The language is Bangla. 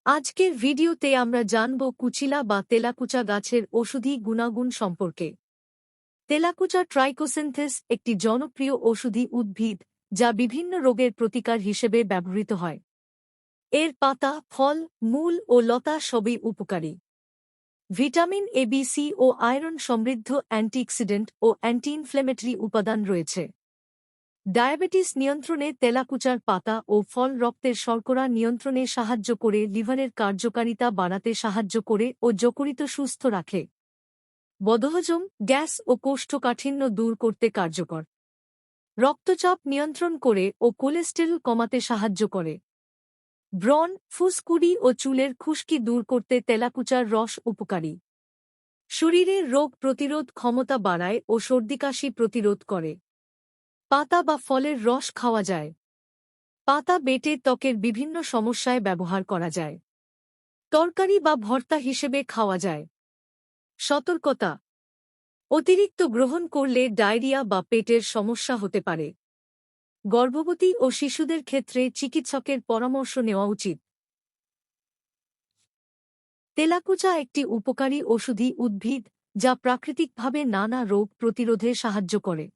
আজকের ভিডিওতে আমরা জানব কুচিলা বা তেলাকুচা গাছের ওষুধি গুণাগুণ সম্পর্কে। তেলাকুচা ট্রাইকোসিনথেস একটি জনপ্রিয় ওষুধি উদ্ভিদ যা বিভিন্ন রোগের প্রতিকার হিসেবে ব্যবহৃত হয়। এর পাতা, ফল, মূল ও লতা সবই উপকারী। ভিটামিন এ, বি, সি ও আয়রন সমৃদ্ধ অ্যান্টিঅক্সিডেন্ট ও অ্যান্টি ইনফ্লেমেটরি উপাদান রয়েছে। ডায়াবেটিস নিয়ন্ত্রণে তেলাকুচার পাতা ও ফল রক্তের শর্করা নিয়ন্ত্রণে সাহায্য করে, লিভারের কার্যকারিতা বাড়াতে সাহায্য করে ও যকৃৎ সুস্থ রাখে। বদহজম, গ্যাস ও কোষ্ঠকাঠিন্য দূর করতে কার্যকর। রক্তচাপ নিয়ন্ত্রণ করে ও কোলেস্টেরল কমাতে সাহায্য করে। ব্রণ, ফুসকুড়ি ও চুলের খুশকি দূর করতে তেলাকুচার রস উপকারী। শরীরের রোগ প্রতিরোধ ক্ষমতা বাড়ায় ও সর্দিকাশি প্রতিরোধ করে। পাতা বা ফলের রস খাওয়া যায়। পাতা বেটে ত্বকের বিভিন্ন সমস্যায় ব্যবহার করা যায়। তরকারি বা ভর্তা হিসেবে খাওয়া যায়। সতর্কতা: অতিরিক্ত গ্রহণ করলে ডায়রিয়া বা পেটের সমস্যা হতে পারে। গর্ভবতী ও শিশুদের ক্ষেত্রে চিকিৎসকের পরামর্শ নেওয়া উচিত। তেলাকুচা একটি উপকারী ওষুধি উদ্ভিদ যা প্রাকৃতিকভাবে নানা রোগ প্রতিরোধে সাহায্য করে।